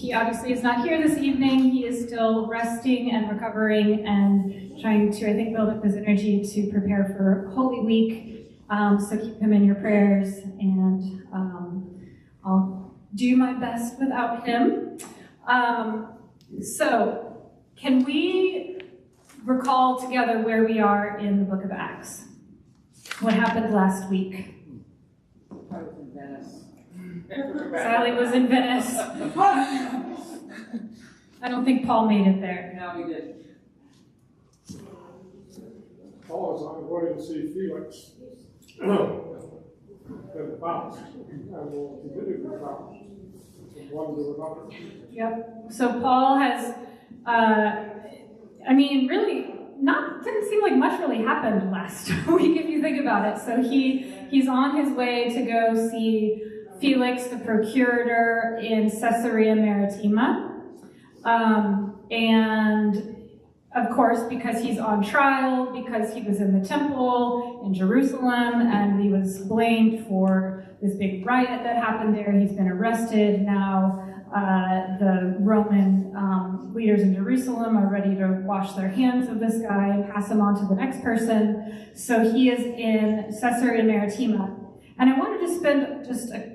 he obviously is not here this evening. He is still resting and recovering and trying to, I think, build up his energy to prepare for Holy Week. So keep him in your prayers, and I'll do my best without him. So can we recall together where we are in the book of Acts? What happened last week? I was in Venice. Sally was in Venice. I don't think Paul made it there. No, we did. Paul is on the way to see Felix in the palace, and will continue to the palace from one to another. Yep. So Paul has, really, didn't seem like much really happened last week if you think about it. So he's on his way to go see Felix, the procurator in Caesarea Maritima. And of course, because he's on trial, because he was in the temple in Jerusalem, and he was blamed for this big riot that happened there. He's been arrested. Now the Roman leaders in Jerusalem are ready to wash their hands of this guy and pass him on to the next person. So he is in Caesarea Maritima. And I wanted to spend just a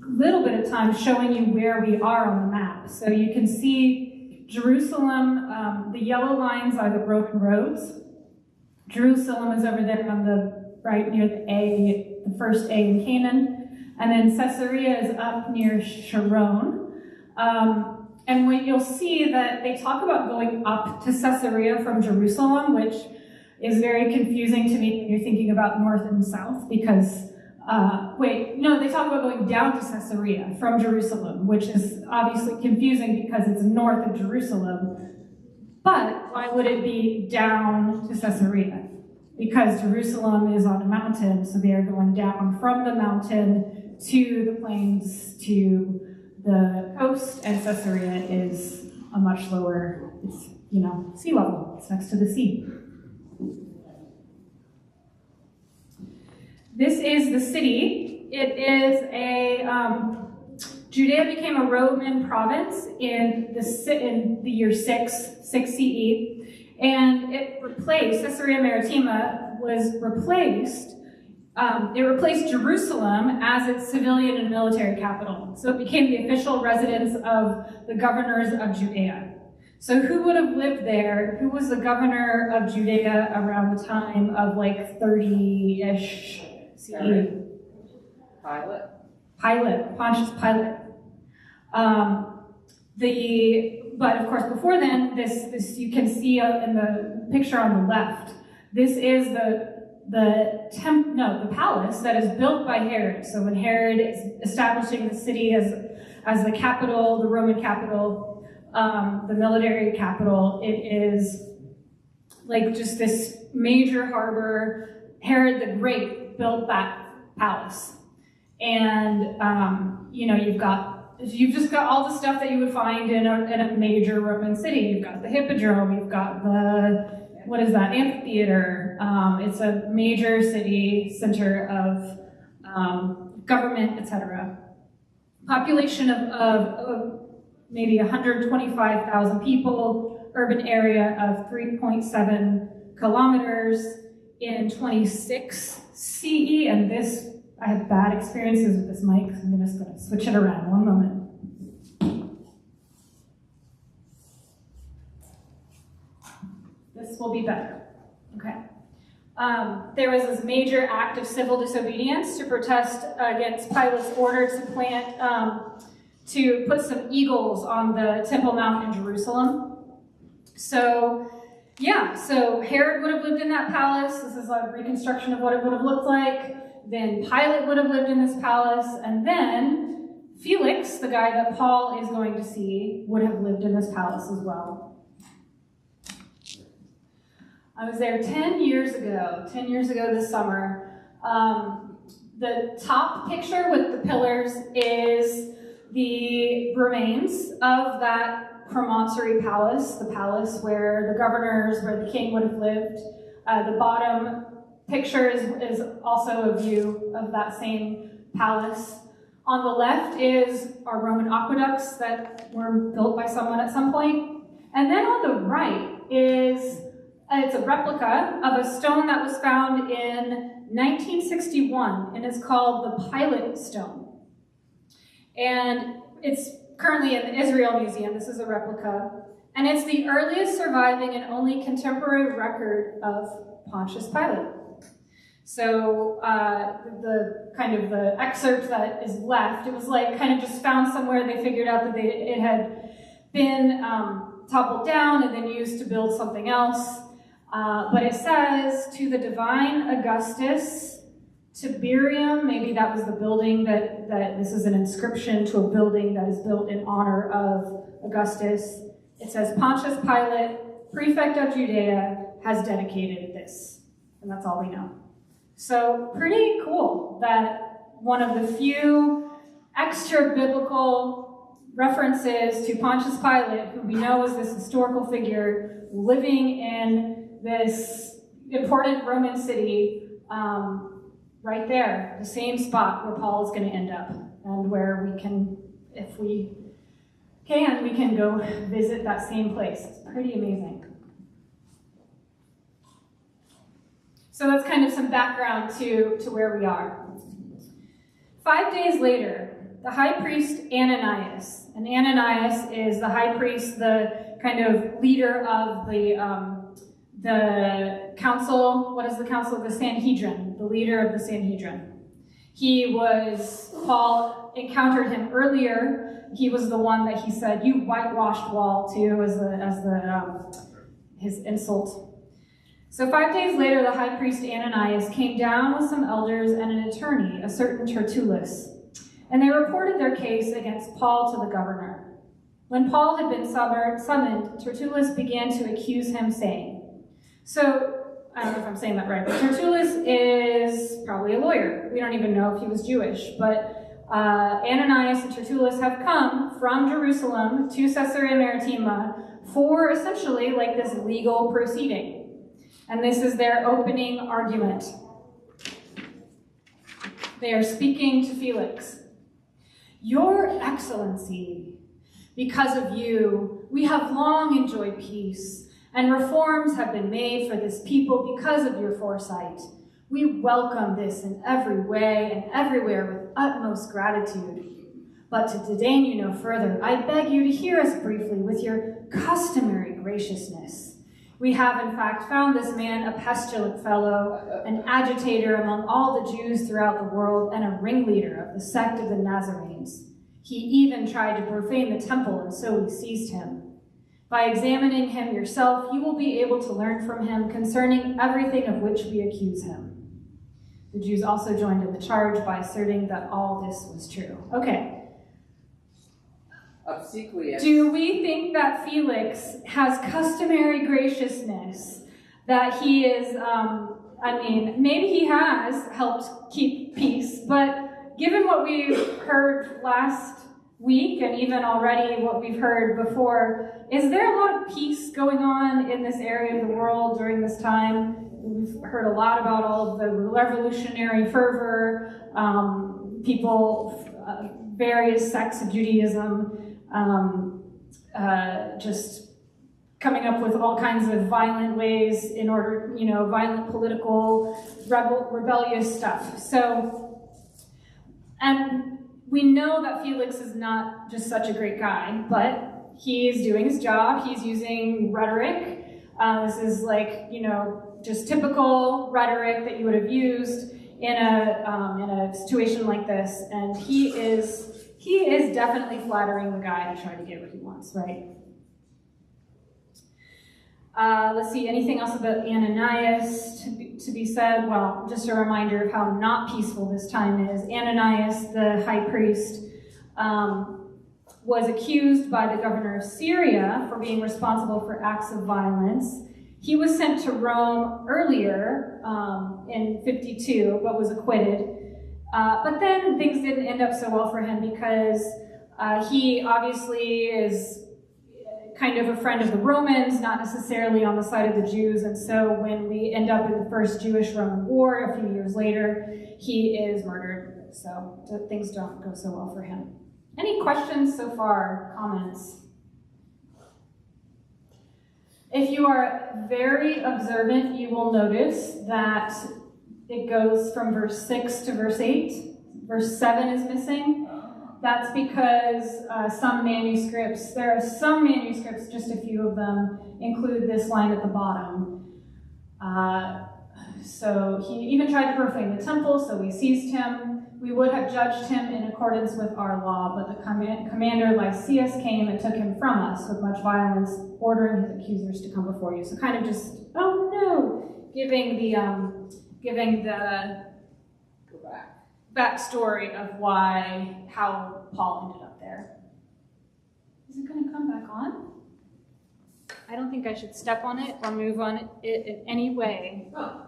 little bit of time showing you where we are on the map. So you can see Jerusalem, the yellow lines are the Roman roads. Jerusalem is over there on the right near the first A in Canaan. And then Caesarea is up near Sharon. And when you'll see that they talk about going up to Caesarea from Jerusalem, which is very confusing to me when you're thinking about north and south, because they talk about going down to Caesarea from Jerusalem, which is obviously confusing because it's north of Jerusalem. But why would it be down to Caesarea? Because Jerusalem is on a mountain, so they are going down from the mountain to the plains to the coast, and Caesarea is a much lower, it's, sea level. It's next to the sea. This is the city. It is Judea became a Roman province in the year 6 CE, and it replaced, Caesarea Maritima was replaced, it replaced Jerusalem as its civilian and military capital. So it became the official residence of the governors of Judea. So who would have lived there? Who was the governor of Judea around the time of 30-ish CE? Pontius Pilate. But of course, before then, this you can see in the picture on the left. This is the palace that is built by Herod. So when Herod is establishing the city as the capital, the Roman capital, the military capital, it is like just this major harbor. Herod the Great built that palace, and you've just got all the stuff that you would find in a major Roman city. You've got the Hippodrome, you've got the amphitheater. It's a major city center of government, etc. Population of maybe 125,000 people, urban area of 3.7 kilometers in 26 CE, and I had bad experiences with this mic, so I'm just going to switch it around. One moment. This will be better. Okay. There was this major act of civil disobedience to protest against Pilate's order to put some eagles on the Temple Mount in Jerusalem. So Herod would have lived in that palace. This is a reconstruction of what it would have looked like. Then Pilate would have lived in this palace, and then Felix, the guy that Paul is going to see, would have lived in this palace as well. I was there 10 years ago this summer. The top picture with the pillars is the remains of that promontory palace, the palace where the governors, where the king would have lived. The bottom picture is also a view of that same palace. On the left is our Roman aqueducts that were built by someone at some point. And then on the right is, it's a replica of a stone that was found in 1961, and it's called the Pilate Stone. And it's currently in the Israel Museum. This is a replica. And it's the earliest surviving and only contemporary record of Pontius Pilate. So the kind of the excerpt that is left, it was like kind of just found somewhere. They figured out that it had been toppled down and then used to build something else. But it says, to the divine Augustus Tiberium, maybe that was the building that this is an inscription to a building that is built in honor of Augustus. It says, Pontius Pilate, prefect of Judea, has dedicated this. And that's all we know. So pretty cool that one of the few extra biblical references to Pontius Pilate, who we know is this historical figure living in this important Roman city, right there, the same spot where Paul is going to end up, and where we can, if we can go visit that same place. It's pretty amazing. So that's kind of some background to where we are. 5 days later, the high priest Ananias, and Ananias is the high priest, the kind of leader of the council. What is the council? The Sanhedrin, the leader of the Sanhedrin. Paul encountered him earlier. He was the one that he said, "You whitewashed wall," to as his insult. So 5 days later, the high priest Ananias came down with some elders and an attorney, a certain Tertullus, and they reported their case against Paul to the governor. When Paul had been summoned, Tertullus began to accuse him, saying, so, I don't know if I'm saying that right, but Tertullus is probably a lawyer. We don't even know if he was Jewish, but Ananias and Tertullus have come from Jerusalem to Caesarea Maritima for essentially like this legal proceeding. And this is their opening argument. They are speaking to Felix. Your Excellency, because of you, we have long enjoyed peace, and reforms have been made for this people because of your foresight. We welcome this in every way and everywhere with utmost gratitude. But to detain you no further, I beg you to hear us briefly with your customary graciousness. We have, in fact, found this man a pestilent fellow, an agitator among all the Jews throughout the world, and a ringleader of the sect of the Nazarenes. He even tried to profane the temple, and so we seized him. By examining him yourself, you will be able to learn from him concerning everything of which we accuse him. The Jews also joined in the charge by asserting that all this was true. Okay. Obsequious. Do we think that Felix has customary graciousness, that he is, maybe he has helped keep peace, but given what we heard last week and even already what we've heard before, is there a lot of peace going on in this area of the world during this time? We've heard a lot about all of the revolutionary fervor, people, various sects of Judaism, just coming up with all kinds of violent ways in order, violent political, rebellious stuff. So, and we know that Felix is not just such a great guy, but he's doing his job. He's using rhetoric. This is like, just typical rhetoric that you would have used in a situation like this. And he is definitely flattering the guy to try to get what he wants, right? Let's see, anything else about Ananias to be said? Well, just a reminder of how not peaceful this time is. Ananias, the high priest, was accused by the governor of Syria for being responsible for acts of violence. He was sent to Rome earlier in 52, but was acquitted. But then things didn't end up so well for him because he obviously is kind of a friend of the Romans, not necessarily on the side of the Jews. And so when we end up in the First Jewish-Roman War a few years later, he is murdered. so that things don't go so well for him. Any questions so far, comments? If you are very observant, you will notice that it goes from verse 6 to verse 8. Verse 7 is missing. That's because some manuscripts, there are some manuscripts, just a few of them, include this line at the bottom. So he even tried to profane the temple, so we seized him. We would have judged him in accordance with our law, but the commander Lysias came and took him from us with much violence, ordering his accusers to come before you. So kind of just, oh no, giving the Go back. backstory of how Paul ended up there. Is it going to come back on? I don't think I should step on it or move on it in any way. Oh.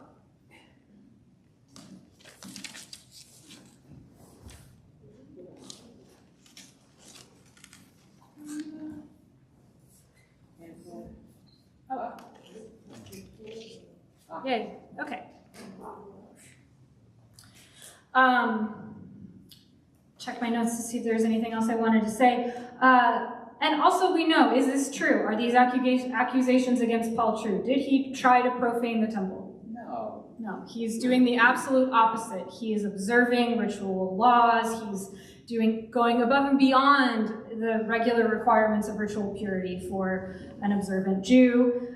Yay, okay. Check my notes to see if there's anything else I wanted to say. And also we know, is this true? Are these accusations against Paul true? Did he try to profane the temple? No. No, he's doing the absolute opposite. He is observing ritual laws. He's going above and beyond the regular requirements of ritual purity for an observant Jew.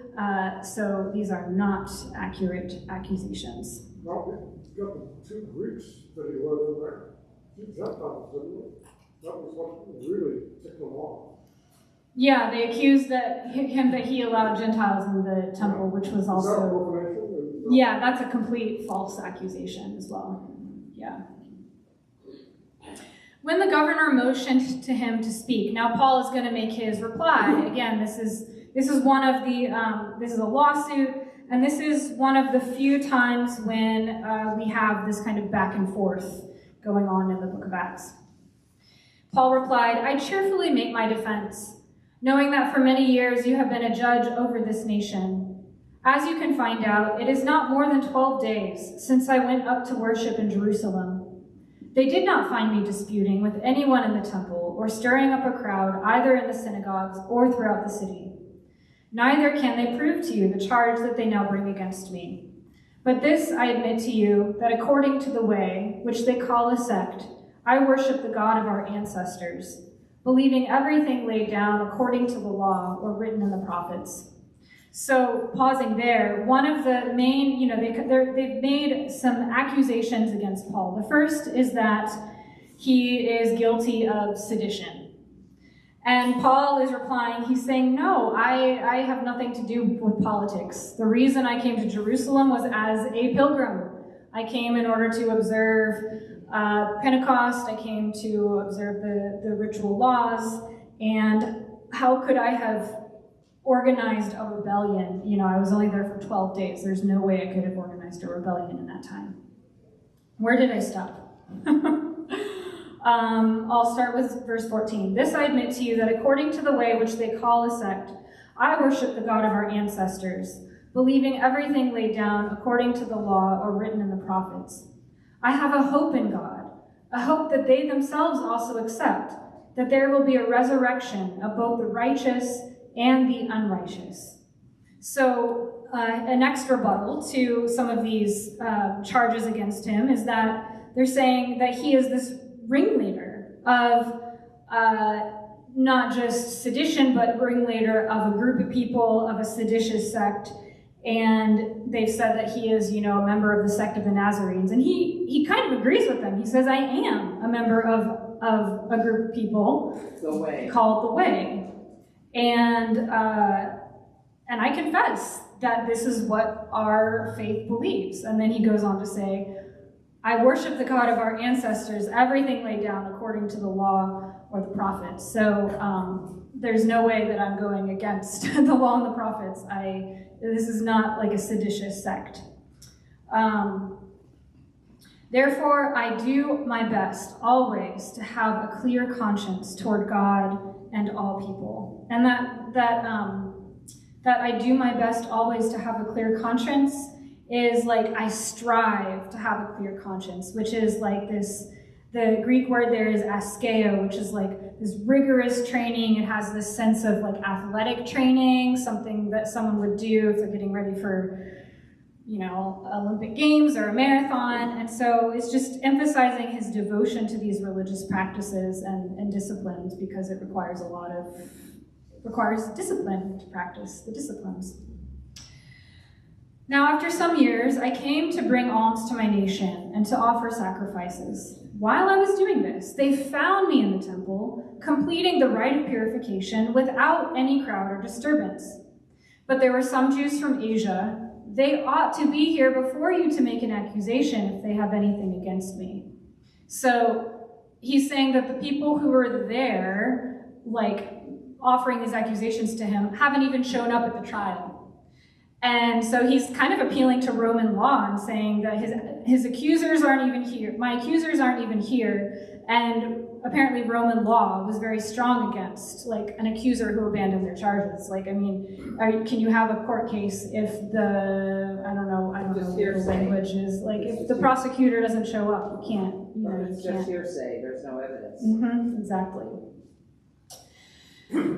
So these are not accurate accusations. Well, we got the two Greeks that he was in there. Two Gentiles, didn't we? That was what really ticked them off. Yeah, they accused him that he allowed Gentiles in the temple, which was also... Is that profanation? Yeah, that's a complete false accusation as well. Yeah. When the governor motioned to him to speak, now Paul is going to make his reply. Again, this is one of the this is a lawsuit, and this is one of the few times when we have this kind of back and forth going on in the book of Acts. Paul replied, "I cheerfully make my defense, knowing that for many years you have been a judge over this nation. As you can find out, it is not more than 12 days since I went up to worship in Jerusalem. They did not find me disputing with anyone in the temple or stirring up a crowd either in the synagogues or throughout the city. Neither can they prove to you the charge that they now bring against me. But this I admit to you, that according to the way, which they call a sect, I worship the God of our ancestors, believing everything laid down according to the law or written in the prophets." So pausing there, one of the main, they've made some accusations against Paul. The first is that he is guilty of sedition. And Paul is replying, he's saying, no, I have nothing to do with politics. The reason I came to Jerusalem was as a pilgrim. I came in order to observe Pentecost. I came to observe the ritual laws. And how could I have organized a rebellion? I was only there for 12 days. There's no way I could have organized a rebellion in that time. Where did I stop? I'll start with verse 14. "This I admit to you, that according to the way which they call a sect, I worship the God of our ancestors, believing everything laid down according to the law or written in the prophets. I have a hope in God, a hope that they themselves also accept, that there will be a resurrection of both the righteous and the unrighteous." So an next rebuttal to some of these charges against him is that they're saying that he is this ringleader of not just sedition, but ringleader of a group of people, of a seditious sect. And they've said that he is, a member of the sect of the Nazarenes. And he kind of agrees with them. He says, I am a member of a group of people called the Way. And I confess that this is what our faith believes. And then he goes on to say, I worship the God of our ancestors, everything laid down according to the law or the prophets. So there's no way that I'm going against the law and the prophets. This is not like a seditious sect. Therefore, I do my best always to have a clear conscience toward God and all people. And that I do my best always to have a clear conscience is like I strive to have a clear conscience, which is like this The Greek word there is askeo, which is like this rigorous training. It has this sense of like athletic training, something that someone would do if they're getting ready for, Olympic Games or a marathon. And so it's just emphasizing his devotion to these religious practices and disciplines, because it requires discipline to practice the disciplines. Now, after some years, I came to bring alms to my nation and to offer sacrifices. While I was doing this, they found me in the temple, completing the rite of purification without any crowd or disturbance. But there were some Jews from Asia. They ought to be here before you to make an accusation if they have anything against me. So he's saying that the people who were there, like offering these accusations to him, haven't even shown up at the trial. And so he's kind of appealing to Roman law and saying that his accusers aren't even here. My accusers aren't even here. And apparently Roman law was very strong against like an accuser who abandoned their charges. Like, I mean, can you have a court case if I don't know what the language is. Like, if the prosecutor doesn't show up, you can't, it's just hearsay, there's no evidence. Exactly.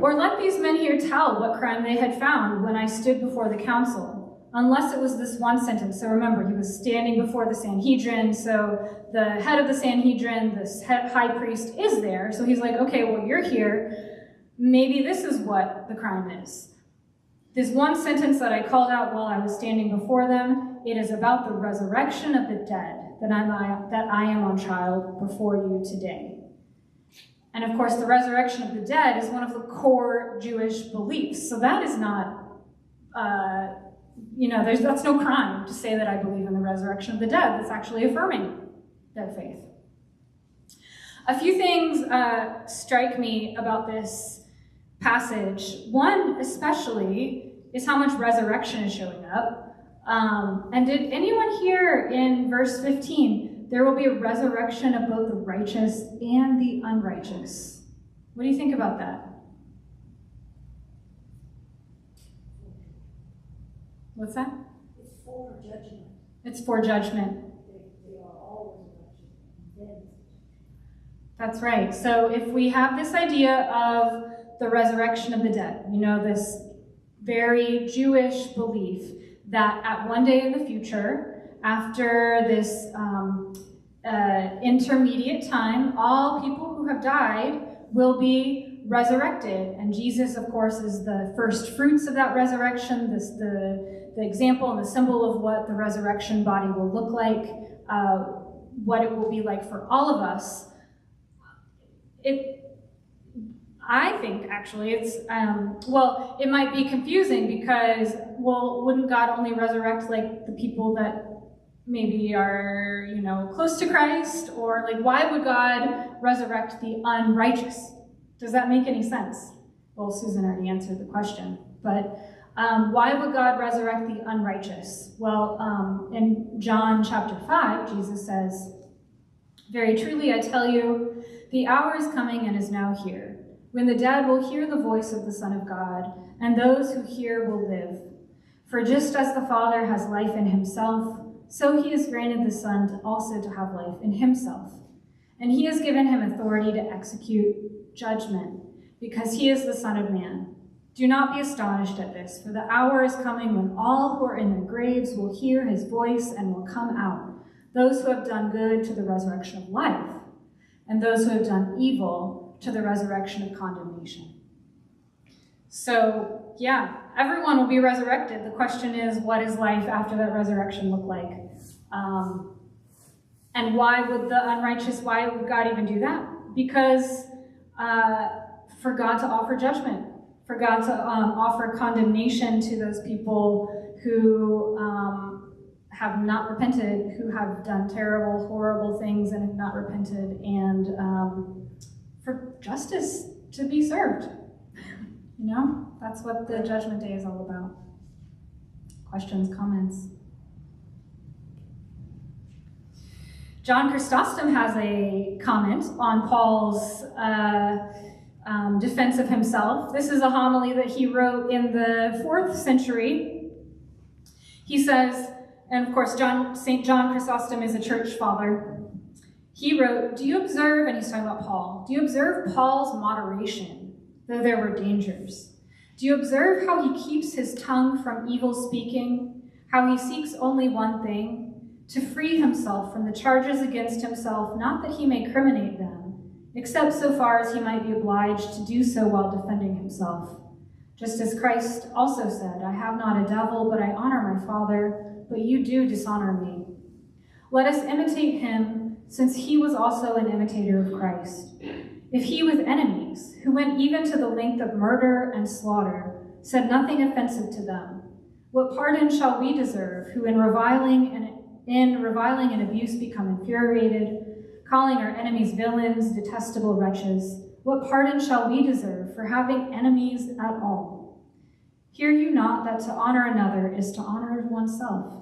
Or let these men here tell what crime they had found when I stood before the council, unless it was this one sentence. So remember, he was standing before the Sanhedrin, so the head of the Sanhedrin, this high priest, is there. So he's like, okay, well, you're here. Maybe this is what the crime is. This one sentence that I called out while I was standing before them, it is about the resurrection of the dead that I am on trial before you today. And of course, the resurrection of the dead is one of the core Jewish beliefs. So that is not, that's no crime to say that I believe in the resurrection of the dead. That's actually affirming their faith. A few things strike me about this passage. One especially is how much resurrection is showing up. And did anyone hear in verse 15, there will be a resurrection of both the righteous and the unrighteous? What do you think about that? What's that? It's for judgment. It's for judgment. They are all resurrection. That's right. So if we have this idea of the resurrection of the dead, this very Jewish belief that at one day in the future, after this intermediate time, all people who have died will be resurrected. And Jesus, of course, is the first fruits of that resurrection, the example and the symbol of what the resurrection body will look like, what it will be like for all of us. I think, actually, it might be confusing because, wouldn't God only resurrect, like, the people that maybe are, close to Christ? Or, like, why would God resurrect the unrighteous? Does that make any sense? Well, Susan already answered the question. But why would God resurrect the unrighteous? Well, in John chapter 5, Jesus says, "Very truly I tell you, the hour is coming and is now here, when the dead will hear the voice of the Son of God, and those who hear will live. For just as the Father has life in himself, so he has granted the Son also to have life in himself. And he has given him authority to execute judgment, because he is the Son of Man. Do not be astonished at this, for the hour is coming when all who are in their graves will hear his voice and will come out, those who have done good to the resurrection of life, and those who have done evil to the resurrection of condemnation." So, yeah, everyone will be resurrected. The question is, what does life after that resurrection look like? And why would God even do that? Because for God to offer judgment, for God to offer condemnation to those people who have not repented, who have done terrible, horrible things and have not repented, and for justice to be served. That's what the judgment day is all about. Questions, comments? John Chrysostom has a comment on Paul's defense of himself. This is a homily that he wrote in the 4th century. He says, and of course St. John Chrysostom is a church father. He wrote, "Do you observe," and he's talking about Paul, "do you observe Paul's moderation, though there were dangers? Do you observe how he keeps his tongue from evil speaking, how he seeks only one thing, to free himself from the charges against himself, not that he may criminate them, except so far as he might be obliged to do so while defending himself? Just as Christ also said, 'I have not a devil, but I honor my Father, but you do dishonor me.' Let us imitate him, since he was also an imitator of Christ. If he with enemies, who went even to the length of murder and slaughter, said nothing offensive to them, what pardon shall we deserve, who in reviling and abuse become infuriated, calling our enemies villains, detestable wretches? What pardon shall we deserve for having enemies at all? Hear you not that to honor another is to honor oneself?"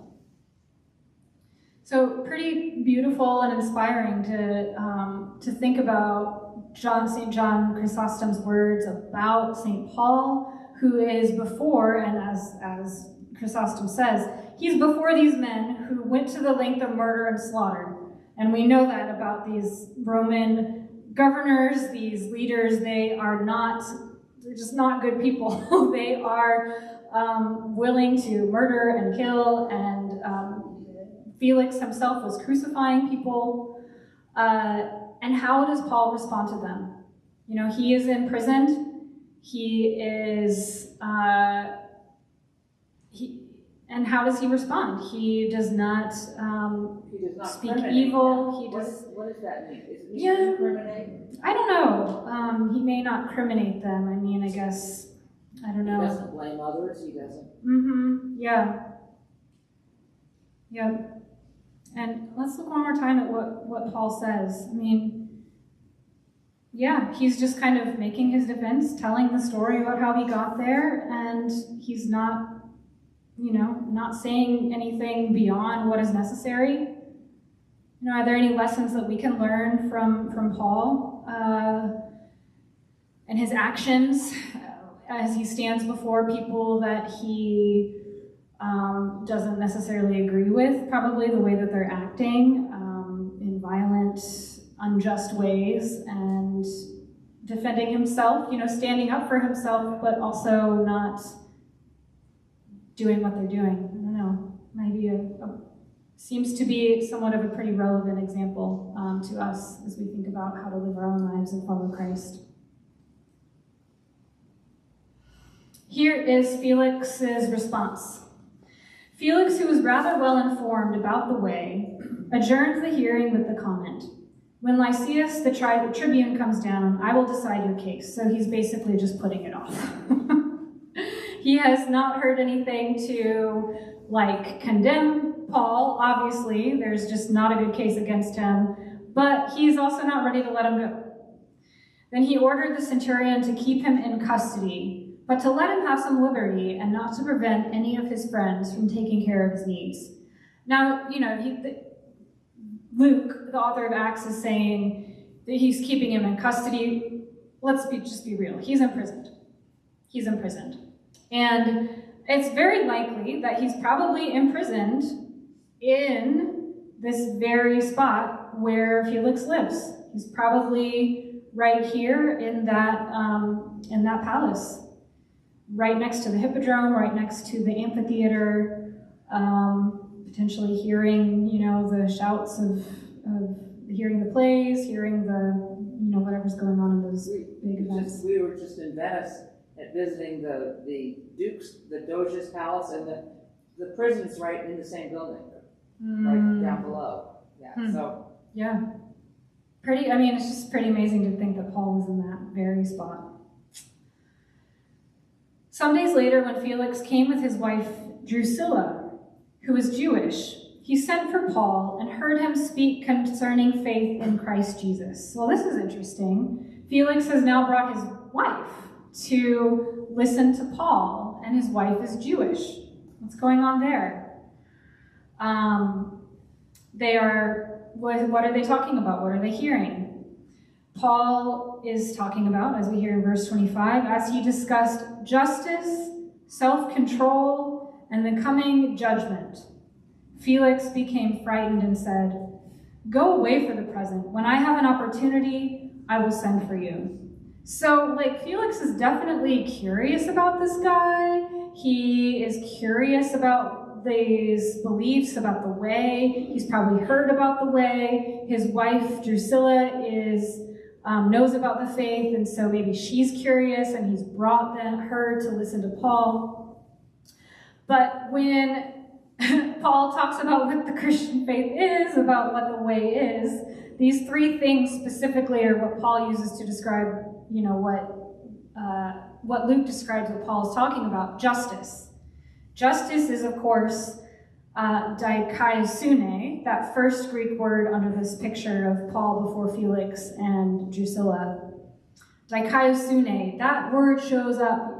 So pretty beautiful and inspiring to think about St. John Chrysostom's words about St. Paul, who is before, and as Chrysostom says, he's before these men who went to the length of murder and slaughter. And we know that about these Roman governors, these leaders. They're just not good people. They are willing to murder and kill, and Felix himself was crucifying people. And how does Paul respond to them? You know, he is imprisoned. He is, and how does he respond? He does not speak evil. What does that mean? Is it Yeah. incriminate? I don't know. He may not criminate them. I mean, I guess, I don't know. He doesn't blame others. He doesn't. Yeah. Yep. And let's look one more time at what Paul says. I mean, yeah, he's just kind of making his defense, telling the story about how he got there, and he's not, not saying anything beyond what is necessary. Are there any lessons that we can learn from Paul and his actions as he stands before people that he doesn't necessarily agree with, probably the way that they're acting in violent, unjust ways, and defending himself, standing up for himself, but also not doing what they're doing? I don't know, maybe seems to be somewhat of a pretty relevant example to us as we think about how to live our own lives and follow Christ. Here is Felix's response. Felix, who was rather well informed about the way, adjourned the hearing with the comment, "When Lysias, the tribune, comes down, I will decide your case." So he's basically just putting it off. He has not heard anything to, condemn Paul. Obviously, there's just not a good case against him, but he's also not ready to let him go. Then he ordered the centurion to keep him in custody, but to let him have some liberty and not to prevent any of his friends from taking care of his needs. Now, Luke, the author of Acts, is saying that he's keeping him in custody. Let's just be real. He's imprisoned. He's imprisoned. And it's very likely that he's probably imprisoned in this very spot where Felix lives. He's probably right here in that palace, right next to the hippodrome, right next to the amphitheater, potentially hearing, the shouts of hearing the plays, hearing the, whatever's going on in those big events. We were just in Venice visiting the Doge's palace, and the prison's right in the same building, right down below. Yeah, so. Yeah. It's just pretty amazing to think that Paul was in that very spot. Some days later, when Felix came with his wife Drusilla, who was Jewish, he sent for Paul and heard him speak concerning faith in Christ Jesus. Well, this is interesting. Felix has now brought his wife to listen to Paul, and his wife is Jewish. What's going on there? What are they talking about? What are they hearing? Paul is talking about, as we hear in verse 25, as he discussed justice, self-control, and the coming judgment. Felix became frightened and said, Go away for the present. When I have an opportunity, I will send for you. So, like, Felix is definitely curious about this guy. He is curious about these beliefs about the way. He's probably heard about the way. His wife, Drusilla, knows about the faith, and so maybe she's curious, and he's brought her to listen to Paul. But when Paul talks about what the Christian faith is, about what the way is, these three things specifically are what Paul uses to describe, what Luke describes what Paul is talking about. Justice. Justice is, of course, dikaiosune, that first Greek word under this picture of Paul before Felix and Drusilla. Dikaiosune, that word shows up,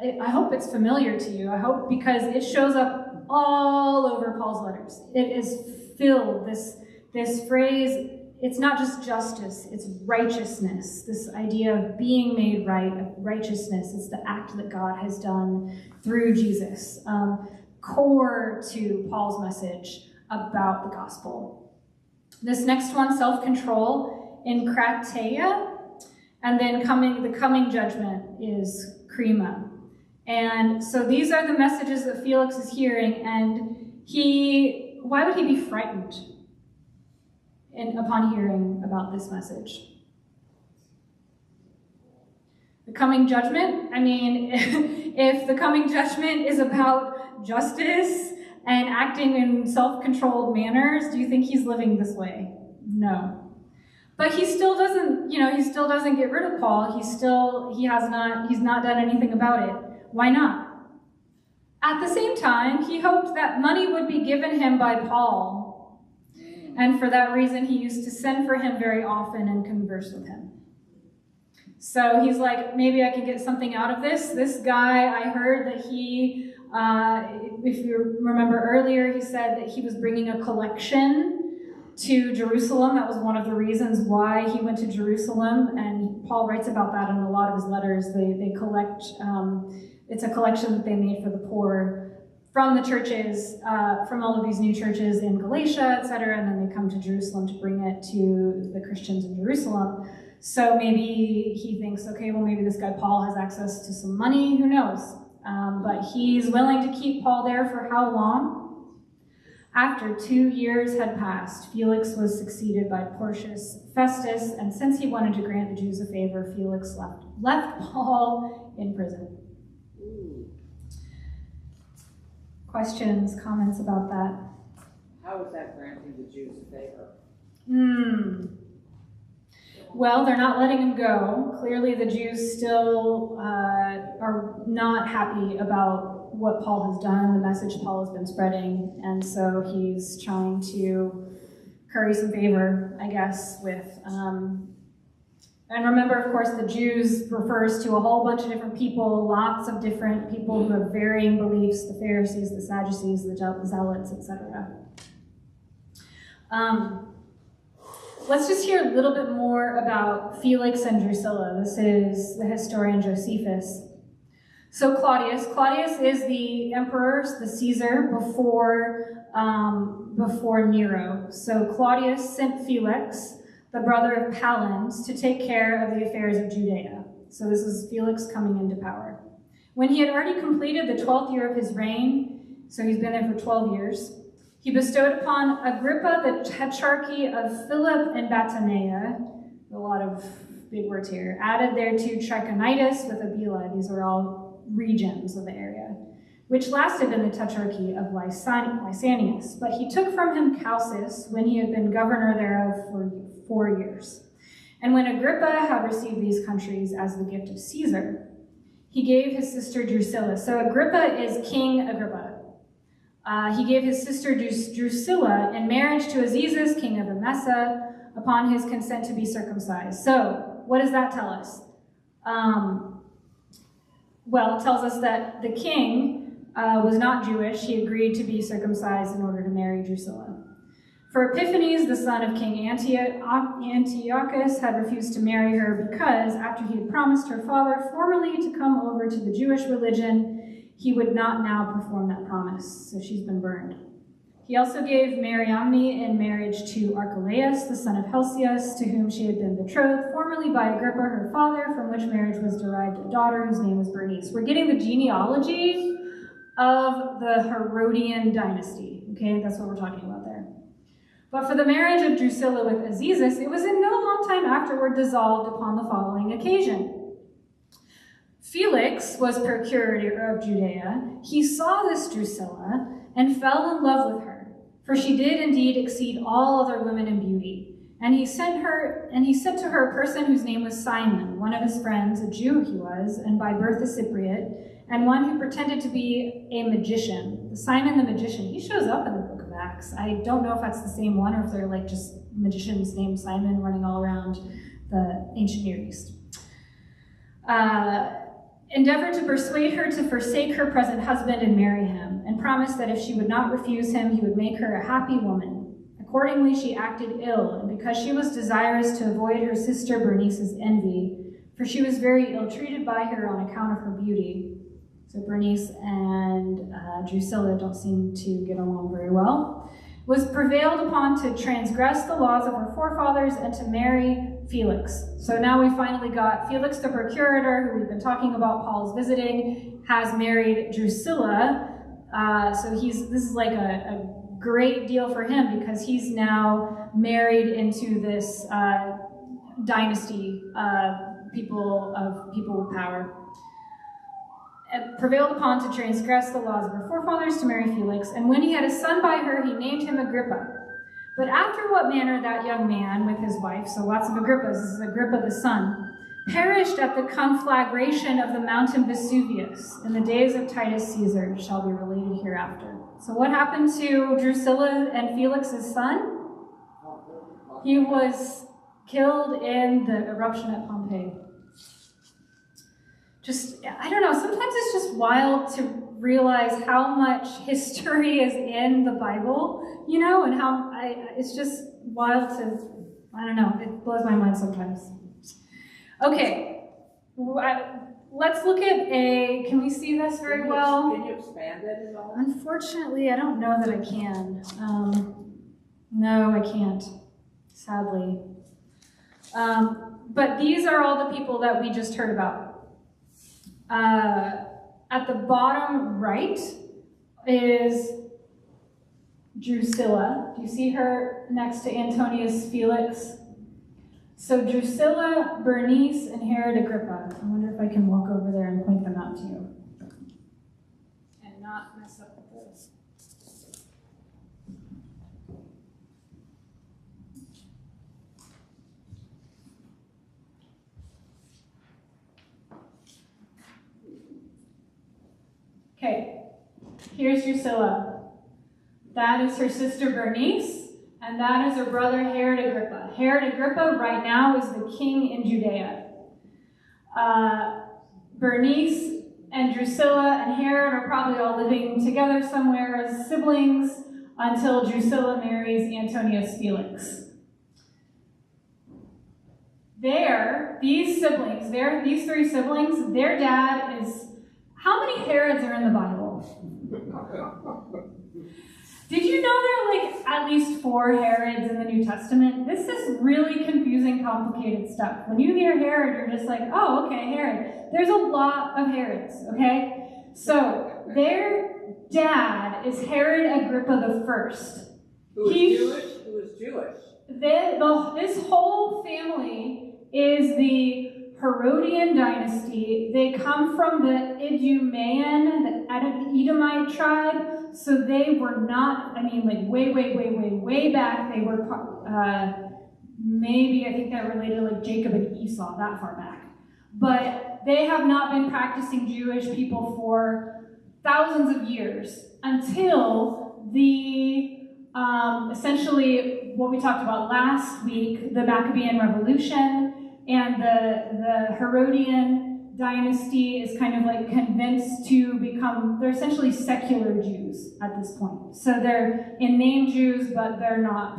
I hope it's familiar to you, I hope, because it shows up all over Paul's letters. It is filled, this phrase, it's not just justice, it's righteousness, this idea of being made right, of righteousness. It's the act that God has done through Jesus. Core to Paul's message about the gospel. This next one, self-control, in krateia, and then the coming judgment is krima. And so these are the messages that Felix is hearing, and why would he be frightened upon hearing about this message? The coming judgment, I mean, if the coming judgment is about justice and acting in self-controlled manners, do you think he's living this way? No. But he still doesn't get rid of Paul. He's not done anything about it. Why not? At the same time, he hoped that money would be given him by Paul. And for that reason, he used to send for him very often and converse with him. So he's like, maybe I can get something out of this. This guy, I heard that he, if you remember earlier, he said that he was bringing a collection to Jerusalem. That was one of the reasons why he went to Jerusalem. And Paul writes about that in a lot of his letters. They collect, it's a collection that they made for the poor from the churches, from all of these new churches in Galatia, etc., and then they come to Jerusalem to bring it to the Christians in Jerusalem. So maybe he thinks, okay, well, maybe this guy Paul has access to some money, who knows? But he's willing to keep Paul there for how long? After 2 years had passed, Felix was succeeded by Porcius Festus, and since he wanted to grant the Jews a favor, Felix left Paul in prison. Questions, comments about that? How is that granting the Jews a favor? Well, they're not letting him go. Clearly, the Jews still are not happy about what Paul has done, the message Paul has been spreading, and so he's trying to curry some favor, I guess, with... And remember, of course, the Jews refers to a whole bunch of different people, lots of different people who have varying beliefs, the Pharisees, the Sadducees, the Zealots, etc. Let's just hear a little bit more about Felix and Drusilla. This is the historian Josephus. So Claudius is the emperor, the Caesar, before Nero. So Claudius sent Felix, the brother of Pallas, to take care of the affairs of Judea. So this is Felix coming into power. When he had already completed the 12th year of his reign, so he's been there for 12 years, he bestowed upon Agrippa the tetrarchy of Philip and Batanea, a lot of big words here, added thereto Trachonitis with Abila. These are all regions of the area, which lasted in the tetrarchy of Lysanias. But he took from him Causis when he had been governor thereof for 4 years. And when Agrippa had received these countries as the gift of Caesar, he gave his sister Drusilla. So Agrippa is King Agrippa. He gave his sister Drusilla in marriage to Azizus, king of Emesa, upon his consent to be circumcised. So what does that tell us? Well, it tells us that the king was not Jewish. He agreed to be circumcised in order to marry Drusilla. For Epiphanes, the son of King Antiochus, had refused to marry her because, after he had promised her father formally to come over to the Jewish religion, he would not now perform that promise, so she's been burned. He also gave Mariamne in marriage to Archelaus, the son of Helcias, to whom she had been betrothed, formerly by Agrippa, her father, from which marriage was derived a daughter whose name was Bernice. We're getting the genealogy of the Herodian dynasty. Okay, that's what we're talking about there. But for the marriage of Drusilla with Azizus, it was in no long time afterward dissolved upon the following occasion. Felix was procurator of Judea. He saw this Drusilla and fell in love with her, for she did indeed exceed all other women in beauty. And he sent to her a person whose name was Simon, one of his friends, a Jew he was, and by birth a Cypriot, and one who pretended to be a magician. Simon the magician, he shows up in the book of Acts. I don't know if that's the same one or if they're like just magicians named Simon running all around the ancient Near East. Endeavored to persuade her to forsake her present husband and marry him, and promised that if she would not refuse him, he would make her a happy woman. Accordingly, she acted ill, and because she was desirous to avoid her sister Bernice's envy, for she was very ill-treated by her on account of her beauty. So Bernice and Drusilla don't seem to get along very well. Was prevailed upon to transgress the laws of her forefathers and to marry Felix. So now we finally got Felix the procurator, who we've been talking about, Paul's visiting, has married Drusilla. So this is like a great deal for him because he's now married into this dynasty of people with power. Prevailed upon to transgress the laws of her forefathers to marry Felix, and when he had a son by her, he named him Agrippa. But after what manner that young man with his wife, so lots of Agrippas, this is Agrippa the son, perished at the conflagration of the mountain Vesuvius in the days of Titus Caesar, shall be related hereafter. So what happened to Drusilla and Felix's son? He was killed in the eruption at Pompeii. I don't know, sometimes it's just wild to realize how much history is in the Bible, you know, and it's just wild to, I don't know, it blows my mind sometimes. Okay, let's look at can we see this very well? Can you expand it at all? Unfortunately, I don't know that I can. No, I can't, sadly. But these are all the people that we just heard about. At the bottom right is Drusilla. Do you see her next to Antonius Felix? So Drusilla, Bernice, and Herod Agrippa. I wonder if I can walk over there and point them out to you. And not mess up with this. Okay, here's Drusilla. That is her sister Bernice, and that is her brother Herod Agrippa. Herod Agrippa right now is the king in Judea. Bernice and Drusilla and Herod are probably all living together somewhere as siblings until Drusilla marries Antonius Felix. These three siblings, their dad is... How many Herods are in the Bible? Did you know there are like at least 4 Herods in the New Testament? This is really confusing, complicated stuff. When you hear Herod, you're just like, oh, okay, Herod. There's a lot of Herods, okay? So their dad is Herod Agrippa the First. Who is Jewish? This whole family is the Herodian dynasty. They come from the Idumean, the Edomite tribe, so they were not, way back, they were, maybe, I think they're related like Jacob and Esau, that far back. But they have not been practicing Jewish people for thousands of years until essentially what we talked about last week, the Maccabean Revolution, and the Herodian dynasty is kind of like convinced to they're essentially secular Jews at this point. So they're in name Jews, but they're not,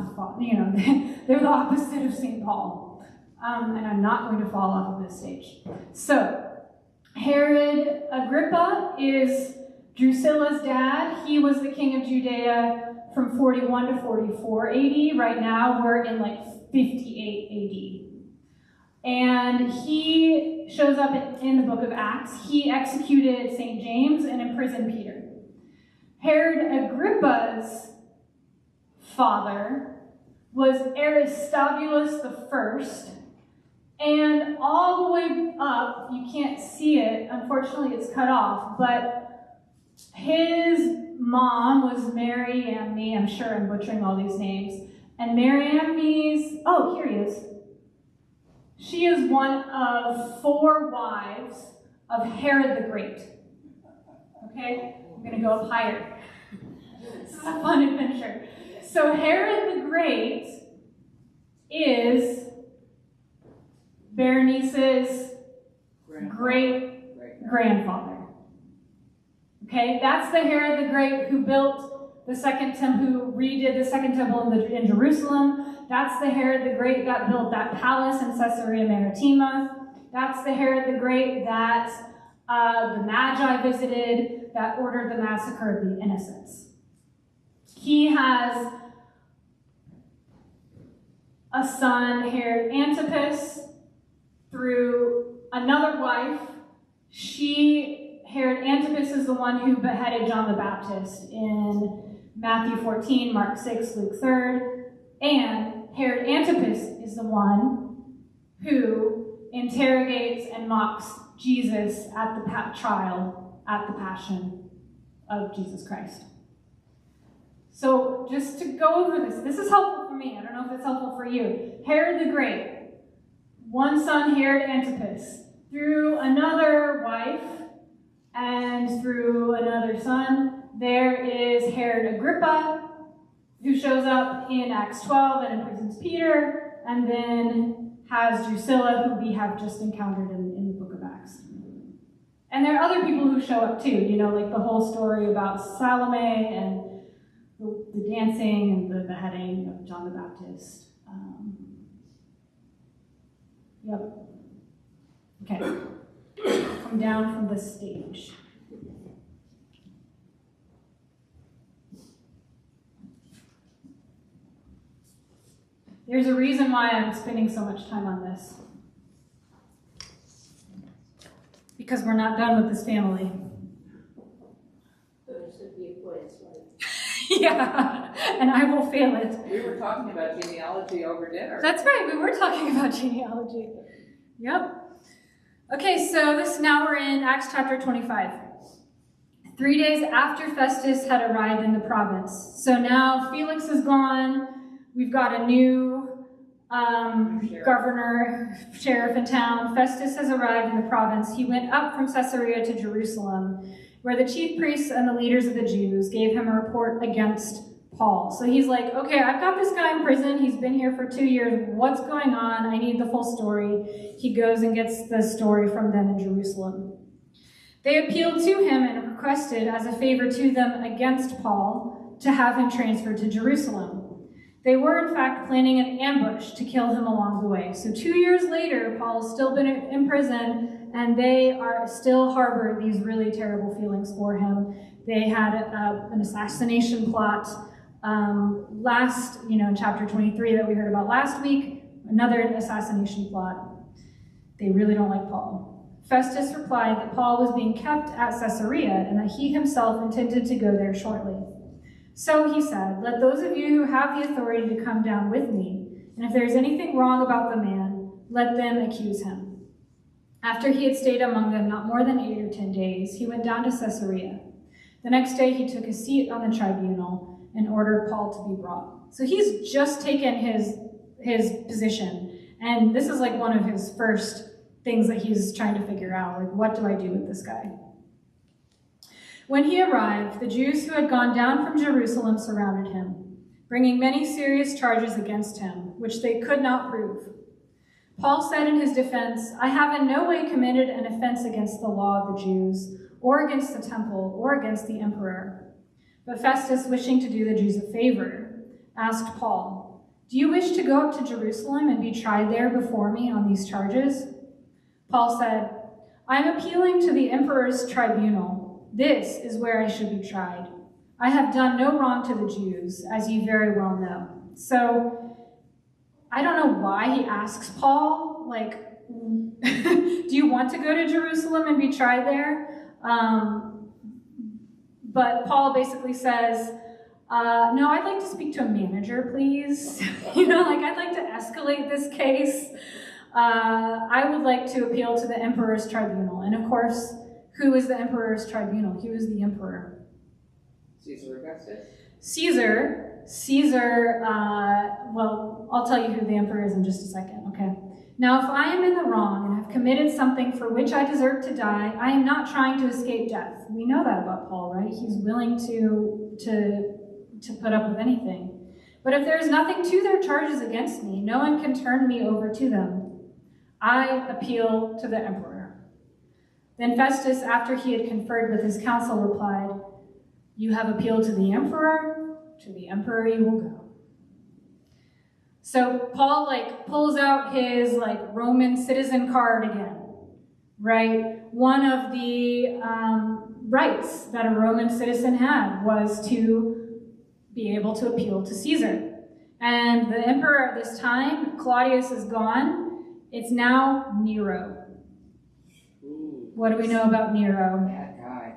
they're the opposite of St. Paul. And I'm not going to fall off of this stage. So Herod Agrippa is Drusilla's dad. He was the king of Judea from 41 to 44 AD. Right now, we're in like 58 AD. And he shows up in the book of Acts. He executed St. James and imprisoned Peter. Herod Agrippa's father was Aristobulus I, and all the way up, you can't see it, unfortunately it's cut off, but his mom was Mariamne. I'm sure I'm butchering all these names. And Mariamne's, oh, here he is. She is one of 4 wives of Herod the Great. Okay, I'm going to go up higher. This is a fun adventure. So Herod the Great is Berenice's great-grandfather. Okay, that's the Herod the Great who built the second temple, who redid the second temple in Jerusalem. That's the Herod the Great that built that palace in Caesarea Maritima. That's the Herod the Great that the Magi visited, that ordered the massacre of the innocents. He has a son, Herod Antipas, through another wife. Herod Antipas is the one who beheaded John the Baptist in Matthew 14, Mark 6, Luke 3rd. And Herod Antipas is the one who interrogates and mocks Jesus at the trial, at the passion of Jesus Christ. So just to go over this is helpful for me. I don't know if it's helpful for you. Herod the Great, one son, Herod Antipas, through another wife and through another son, there is Herod Agrippa, who shows up in Acts 12 and imprisons Peter, and then has Drusilla, who we have just encountered in the book of Acts. And there are other people who show up too, like the whole story about Salome and the dancing and the beheading of John the Baptist. Yep. Okay. Come down from the stage. There's a reason why I'm spending so much time on this. Because we're not done with this family. There should be a place, right? Yeah, and I will fail it. We were talking about genealogy over dinner. That's right, we were talking about genealogy. Yep. Okay, so now we're in Acts chapter 25. 3 days after Festus had arrived in the province. So now Felix is gone. We've got a new governor, sheriff in town. Festus has arrived in the province. He went up from Caesarea to Jerusalem, where the chief priests and the leaders of the Jews gave him a report against Paul. So he's like, okay, I've got this guy in prison. He's been here for 2 years. What's going on? I need the full story. He goes and gets the story from them in Jerusalem. They appealed to him and requested as a favor to them against Paul to have him transferred to Jerusalem. They were, in fact, planning an ambush to kill him along the way. So 2 years later, Paul has still been in prison, and they are still harbor these really terrible feelings for him. They had an assassination plot in chapter 23 that we heard about last week, another assassination plot. They really don't like Paul. Festus replied that Paul was being kept at Caesarea and that he himself intended to go there shortly. So he said, let those of you who have the authority to come down with me, and if there is anything wrong about the man, let them accuse him. After he had stayed among them not more than 8 or 10 days, he went down to Caesarea. The next day he took a seat on the tribunal and ordered Paul to be brought. So he's just taken his position, and this is like one of his first things that he's trying to figure out, like, what do I do with this guy? When he arrived, the Jews who had gone down from Jerusalem surrounded him, bringing many serious charges against him, which they could not prove. Paul said in his defense, I have in no way committed an offense against the law of the Jews, or against the temple, or against the emperor. But Festus, wishing to do the Jews a favor, asked Paul, do you wish to go up to Jerusalem and be tried there before me on these charges? Paul said, I am appealing to the emperor's tribunal. This is where I should be tried. I have done no wrong to the Jews, as you very well know. So I don't know why he asks Paul, like, do you want to go to Jerusalem and be tried there? But Paul basically says, no, I'd like to speak to a manager, please. I'd like to escalate this case. I would like to appeal to the emperor's tribunal. And of course, who is the emperor's tribunal? Who is the emperor? Caesar Augustus? Caesar, well, I'll tell you who the emperor is in just a second, okay? Now, if I am in the wrong and have committed something for which I deserve to die, I am not trying to escape death. We know that about Paul, right? He's willing to put up with anything. But if there is nothing to their charges against me, no one can turn me over to them. I appeal to the emperor. Then Festus, after he had conferred with his council, replied, you have appealed to the emperor you will go. So Paul pulls out his Roman citizen card again, right? One of the rights that a Roman citizen had was to be able to appeal to Caesar. And the emperor at this time, Claudius, is gone. It's now Nero. Ooh. What do we know about Nero? Bad guy.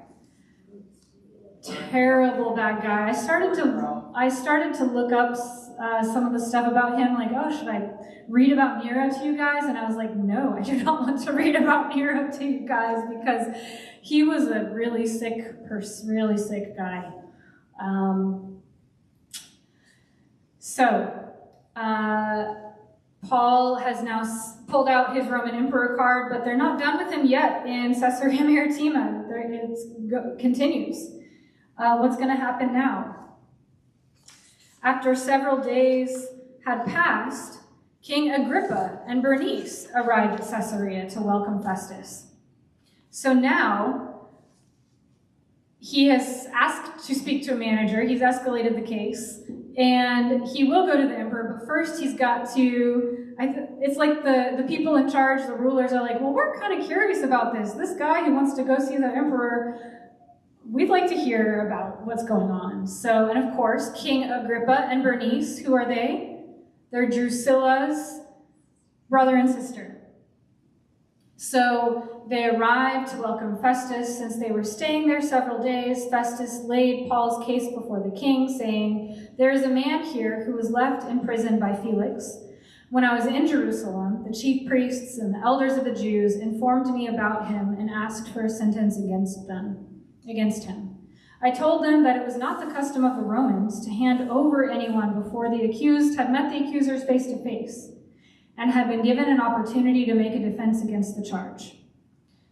Terrible bad guy. I started to look up some of the stuff about him, should I read about Nero to you guys? And I was like, no, I do not want to read about Nero to you guys, because he was a really sick guy. Paul has now pulled out his Roman emperor card, but they're not done with him yet in Caesarea Maritima. It continues. What's going to happen now? After several days had passed, King Agrippa and Bernice arrived at Caesarea to welcome Festus. So now, he has asked to speak to a manager. He's escalated the case, and he will go to the emperor, but first he's got to, it's like the people in charge, the rulers are like, well, we're kind of curious about this. This guy who wants to go see the emperor, we'd like to hear about what's going on. So, and of course, King Agrippa and Bernice, who are they? They're Drusilla's brother and sister. So they arrived to welcome Festus. Since they were staying there several days, Festus laid Paul's case before the king, saying, there is a man here who was left in prison by Felix. When I was in Jerusalem, the chief priests and the elders of the Jews informed me about him and asked for a sentence against him. I told them that it was not the custom of the Romans to hand over anyone before the accused had met the accusers face to face and had been given an opportunity to make a defense against the charge.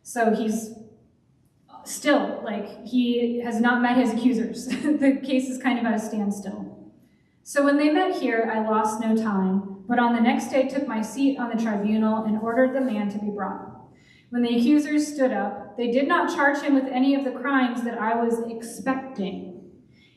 So he's still, he has not met his accusers. The case is kind of at a standstill. So when they met here, I lost no time, but on the next day took my seat on the tribunal and ordered the man to be brought. When the accusers stood up, they did not charge him with any of the crimes that I was expecting.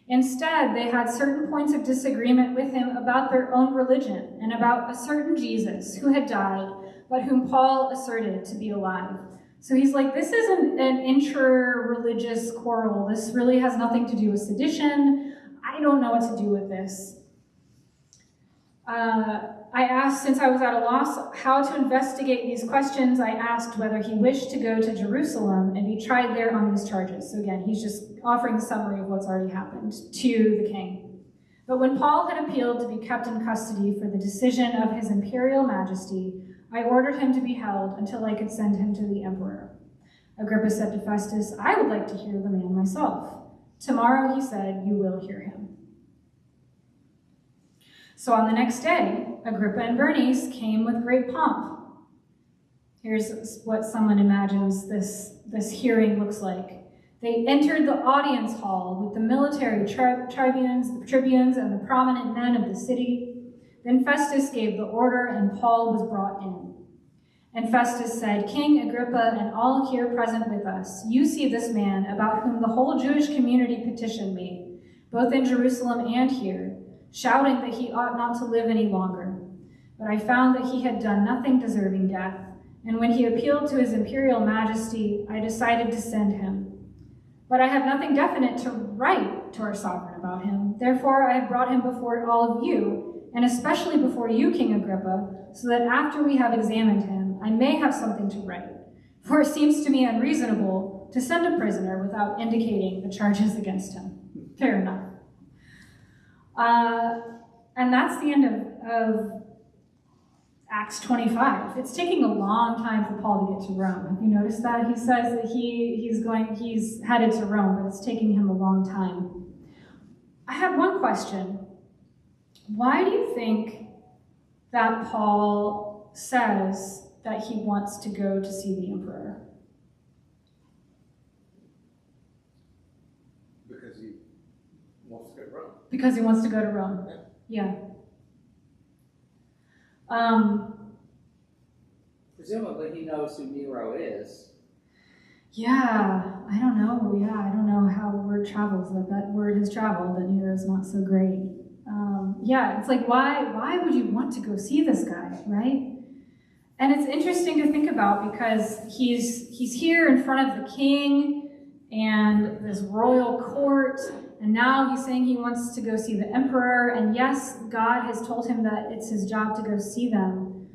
Instead, they had certain points of disagreement with him about their own religion and about a certain Jesus who had died, but whom Paul asserted to be alive. So he's like, this isn't an intra-religious quarrel. This really has nothing to do with sedition. I don't know what to do with this. I asked, since I was at a loss how to investigate these questions, I asked whether he wished to go to Jerusalem and be tried there on these charges. So again, he's just offering a summary of what's already happened to the king. But when Paul had appealed to be kept in custody for the decision of his imperial majesty, I ordered him to be held until I could send him to the emperor. Agrippa said to Festus, I would like to hear the man myself. Tomorrow, he said, you will hear him. So on the next day, Agrippa and Bernice came with great pomp. Here's what someone imagines this hearing looks like. They entered the audience hall with the military tribunes and the prominent men of the city. Then Festus gave the order, and Paul was brought in. And Festus said, King Agrippa and all here present with us, you see this man about whom the whole Jewish community petitioned me, both in Jerusalem and here, shouting that he ought not to live any longer. But I found that he had done nothing deserving death, and when he appealed to his imperial majesty, I decided to send him. But I have nothing definite to write to our sovereign about him. Therefore, I have brought him before all of you, and especially before you, King Agrippa, so that after we have examined him, I may have something to write. For it seems to me unreasonable to send a prisoner without indicating the charges against him. Fair enough. And that's the end of Acts 25. It's taking a long time for Paul to get to Rome. Have you noticed that? He says that he's headed to Rome, but it's taking him a long time. I have one question. Why do you think that Paul says that he wants to go to see the emperor? Because he wants to go to Rome. Because he wants to go to Rome. Yeah. Presumably he knows who Nero is. Yeah, I don't know. Yeah, I don't know how word travels. But that word has traveled that Nero's not so great. Yeah, it's like, why would you want to go see this guy, right? And it's interesting to think about because he's here in front of the king and this royal court, and now he's saying he wants to go see the emperor, and yes, God has told him that it's his job to go see them.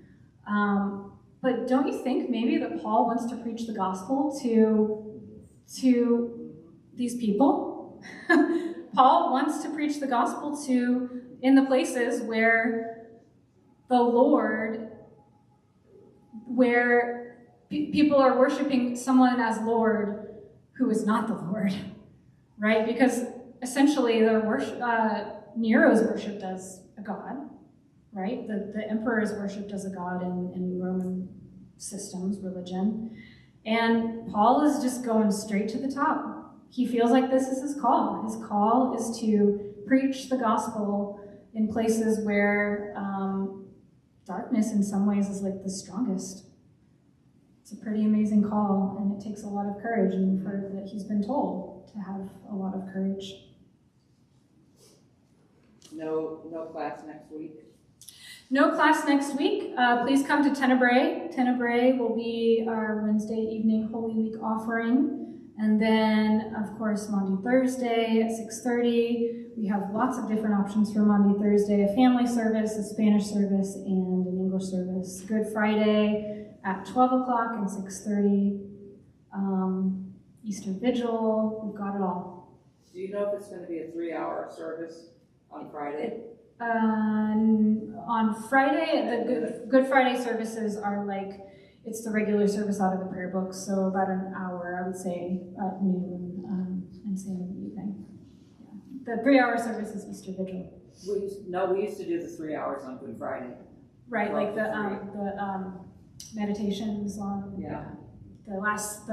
But don't you think maybe that Paul wants to preach the gospel to these people? Paul wants to preach the gospel in the places where the Lord, where people are worshiping someone as Lord who is not the Lord, right? Because essentially Nero's worshipped as a god, right? The emperor is worshipped as a god in Roman systems, religion. And Paul is just going straight to the top. He feels like this is his call. His call is to preach the gospel in places where darkness in some ways is like the strongest. It's a pretty amazing call, and it takes a lot of courage, and we've heard that he's been told to have a lot of courage. No class next week. No class next week. Please come to Tenebrae. Tenebrae will be our Wednesday evening Holy Week offering. And then, of course, Maundy Thursday at 6:30. We have lots of different options for Maundy Thursday, a family service, a Spanish service, and an English service. Good Friday at 12 o'clock and 6:30. Easter Vigil, we've got it all. Do you know if it's going to be a 3-hour service on Friday? On Friday, the Good Friday services are like, it's the regular service out of the prayer book, so about an hour, I would say, at noon and same in the evening. Yeah. The 3-hour service is Easter Vigil. We used to do the 3 hours on Good Friday. Right, like the meditations on the last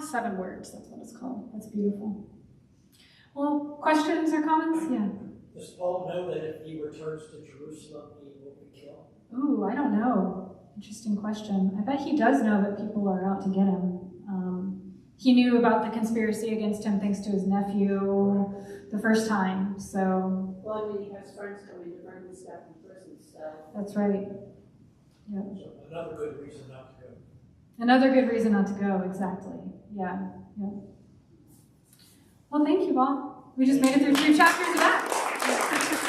7 words. That's what it's called. That's beautiful. Well, questions or comments? Yeah. Does Paul know that if he returns to Jerusalem, he will be killed? Ooh, I don't know. Interesting question. I bet he does know that people are out to get him. He knew about the conspiracy against him thanks to his nephew the first time, so. Well, I mean, he has friends coming to bring his stuff in prison, so. That's right. Yep. So another good reason not to go. Another good reason not to go, exactly. Yeah. Well, thank you, Bob. We just made it through 2 chapters of Acts.